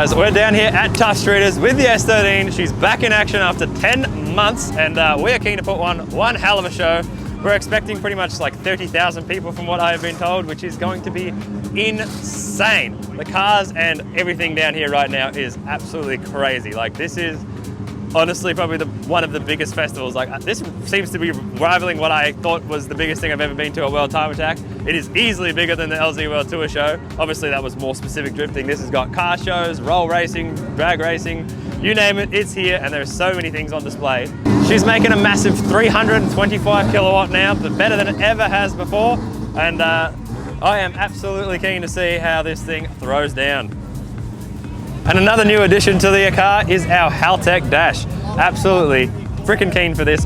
guys, we're down here at Tuff Streeters with the S13. She's back in action after 10 months and we're keen to put one hell of a show. We're expecting pretty much like 30,000 people from what I've been told, which is going to be insane. The cars and everything down here right now is absolutely crazy. Like, this is honestly probably one of the biggest festivals. Like, this seems to be rivaling what I thought was the biggest thing I've ever been to, a World Time Attack. It is easily bigger than the LZ World Tour show. Obviously that was more specific drifting. This has got car shows, roll racing, drag racing, you name it, it's here, and there's so many things on display. She's making a massive 325 kilowatt now, but better than it ever has before. And I am absolutely keen to see how this thing throws down. And another new addition to the car is our Haltech Dash. Absolutely freaking keen for this.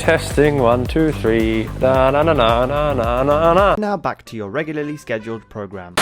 Testing, 1, 2, 3. Da, na, na, na, na, na, na, na. Now back to your regularly scheduled program.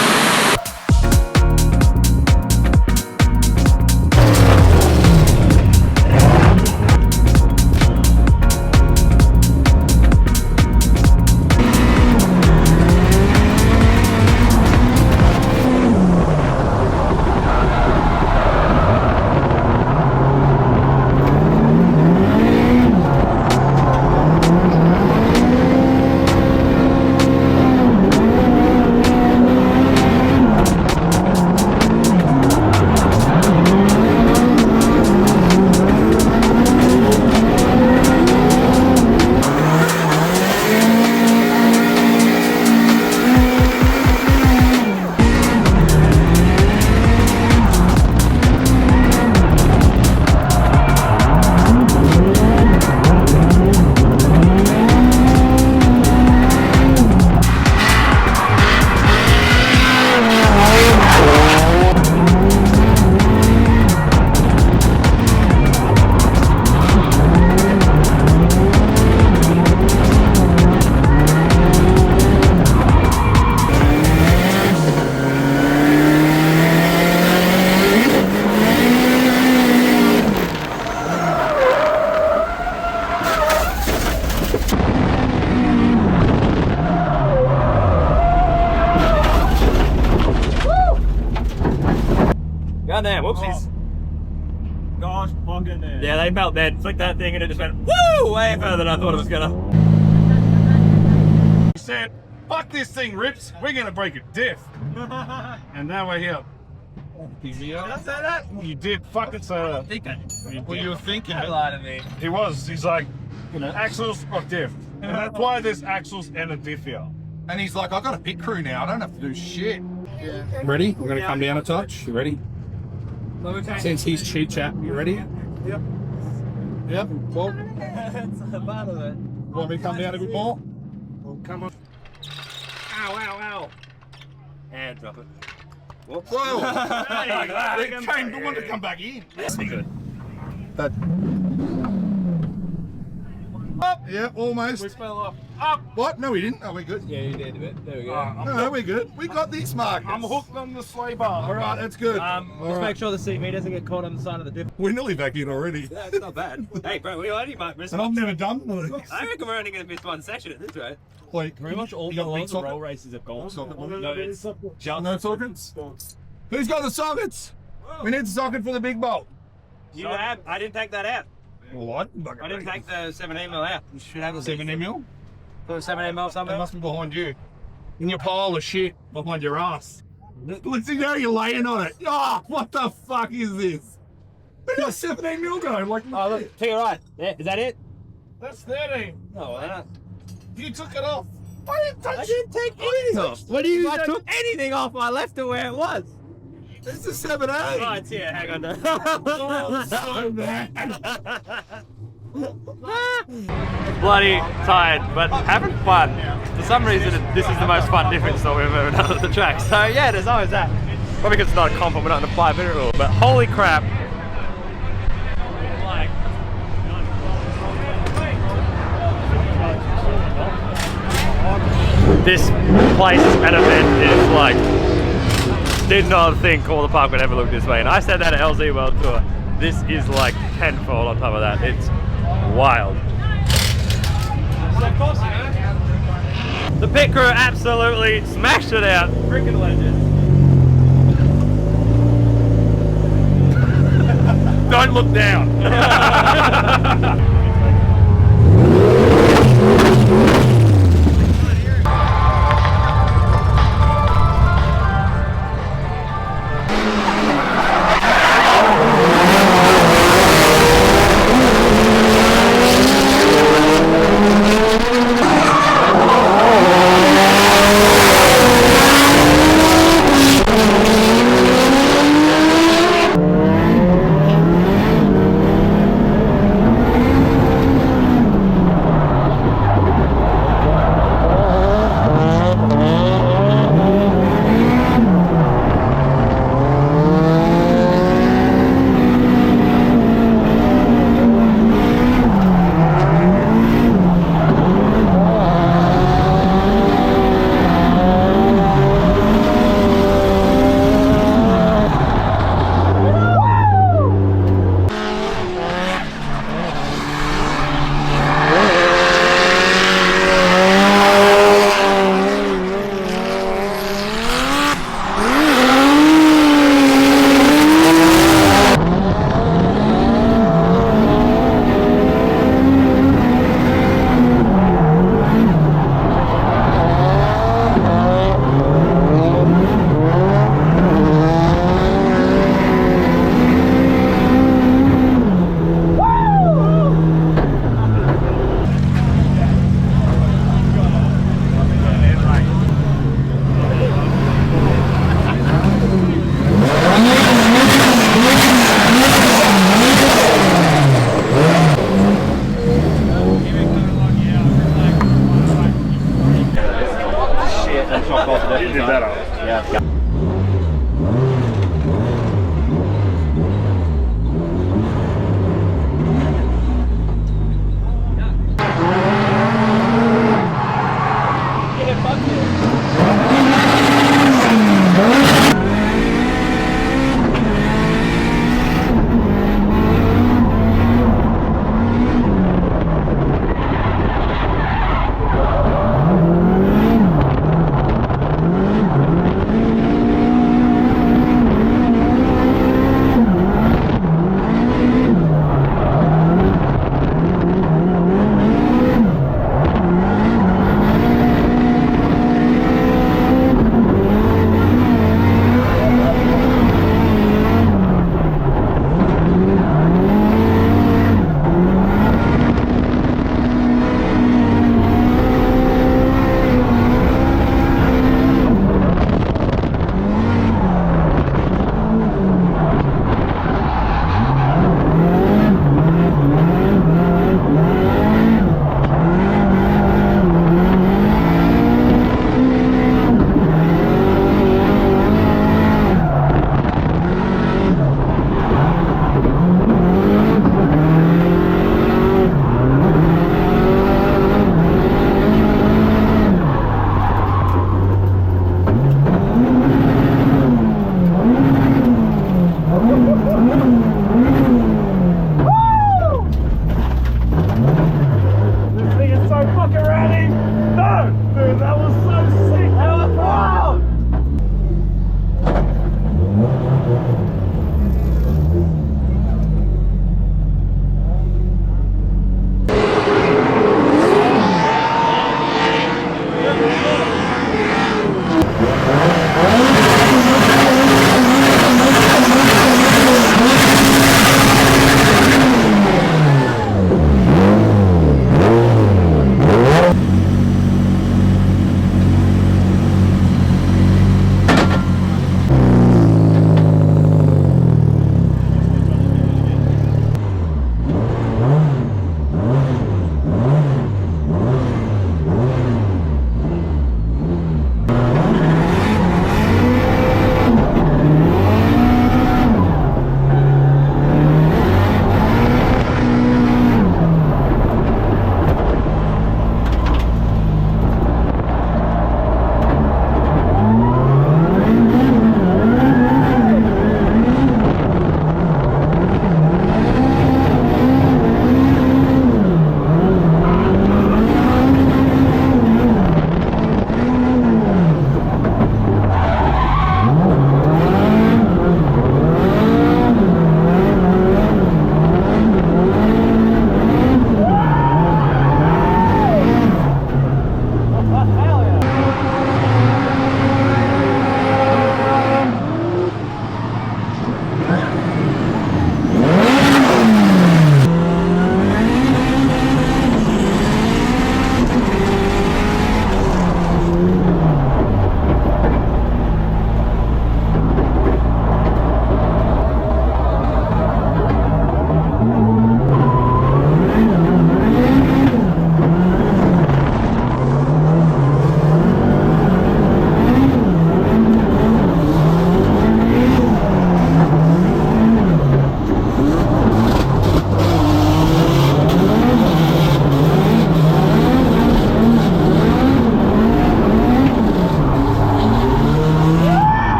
Goddamn, whoopsies. Gosh, fucking there. Yeah, they felt dead. Flicked that thing and it just went woo way further than I thought it was gonna. He said, fuck this thing, Rips. We're gonna break a diff. And now we're here. Did I say that? You did fucking say that. Well, you were thinking it. Lie to me. He was. He's like, you know, axles or diff. And that's why there's axles and a diff here. And he's like, I got a pit crew now. I don't have to do shit. Ready? We're gonna come down a touch. You ready? Since he's chit chat, you ready? Yep. Yep. Well, That's a part of it. want me to come down a bit more? Well, come on. Ow, ow, ow. And drop it. Whoa! Hey, It came, but wanted to come back in. That's good. That. Up. Yeah, almost. We fell off. Up. What? No, we didn't. Oh, we're good. Yeah, you did a bit. There we go. No, we're good. We got these markers. I'm hooked on the sway bar. All right, that's good. Just make sure the CV doesn't get caught on the side of the dip. We're nearly back in already. Yeah, it's not bad. Hey, bro, we only might miss And I've never done one of these. I reckon we're only going to miss one section at this rate. Wait, Pretty much all you got big the socket? roll races have gone. No, it's just no sockets. Who's got the sockets? We need the socket for the big bolt. You have? I didn't take that out. What? I didn't take the 17mm out. You should have the 70mm? Put a 17mm It somewhere. must be behind you. In your pile of shit behind your ass. Let's see how you're laying on it. Oh, what the fuck is this? They got 17mm going. Like, Oh, look, to your right. Yeah, is that it? that's 13. No, why not? You took it off. I didn't touch I didn't take anything off. What do you I took anything off, I left it where it was. It's a 7A. Oh, it's here. Hang on. So bad. Bloody tired, but having fun. For some reason, this is the most fun difference that we've ever done at the track. So yeah, there's always that. Probably because it's not a comp and we're not in a 5-minute rule, but holy crap. This place and event is like, did not think All the Park would ever look this way. And I said that at LZ World Tour. This is like tenfold on top of that. It's wild. The pit crew absolutely smashed it out. Freaking legend. Don't look down. You did better. Yeah.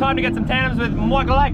time to get some tandems with Michael Lake.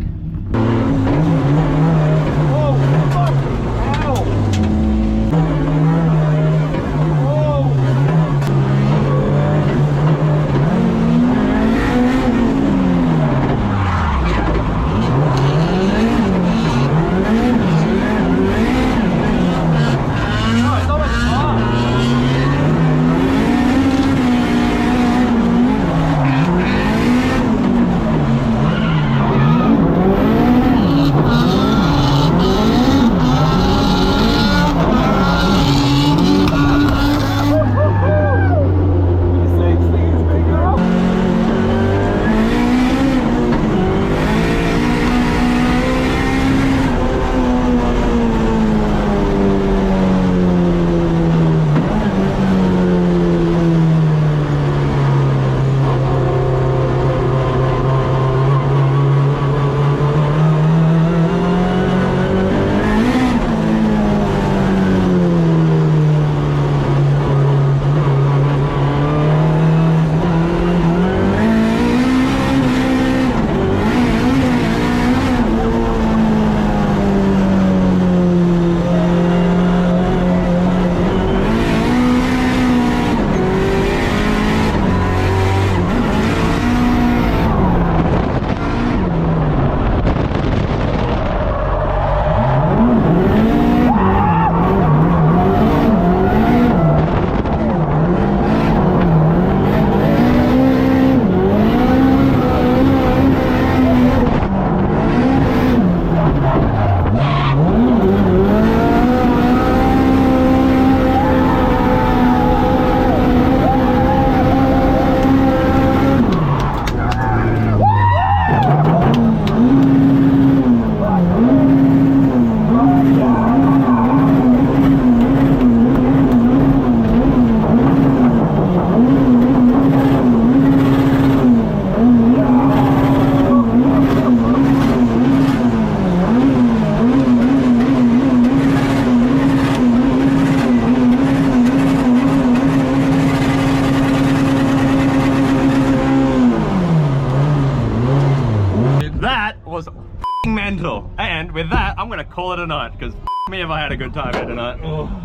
Mental. And with that, I'm gonna call it a night because me if I had a good time here tonight.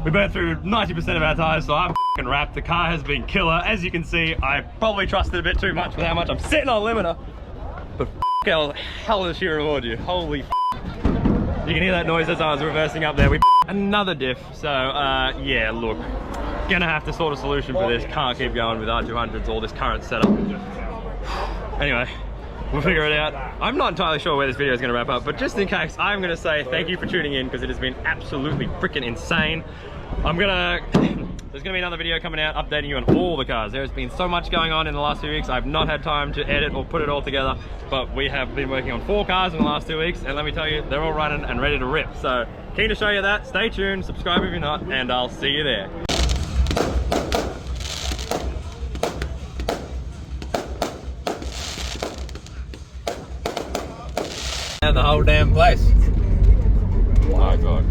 We burnt through 90% of our tires, so I'm wrapped. The car has been killer. As you can see, I probably trusted a bit too much with how much I'm sitting on limiter. But hell does she reward you? Holy you can hear that noise as I was reversing up there. We another diff. So yeah, look, gonna have to sort a solution for this. Can't keep going with R200s, all this current setup. Anyway, we'll figure it out. I'm not entirely sure where this video is going to wrap up, but just in case, I'm going to say thank you for tuning in because it has been absolutely freaking insane. There's going to be another video coming out updating you on all the cars. There has been so much going on in the last few weeks. I've not had time to edit or put it all together, but we have been working on 4 cars in the last 2 weeks, and let me tell you, they're all running and ready to rip. So keen to show you that. Stay tuned, subscribe if you're not, and I'll see you there. And the whole damn place. Oh my god.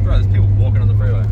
Bro, there's people walking on the freeway.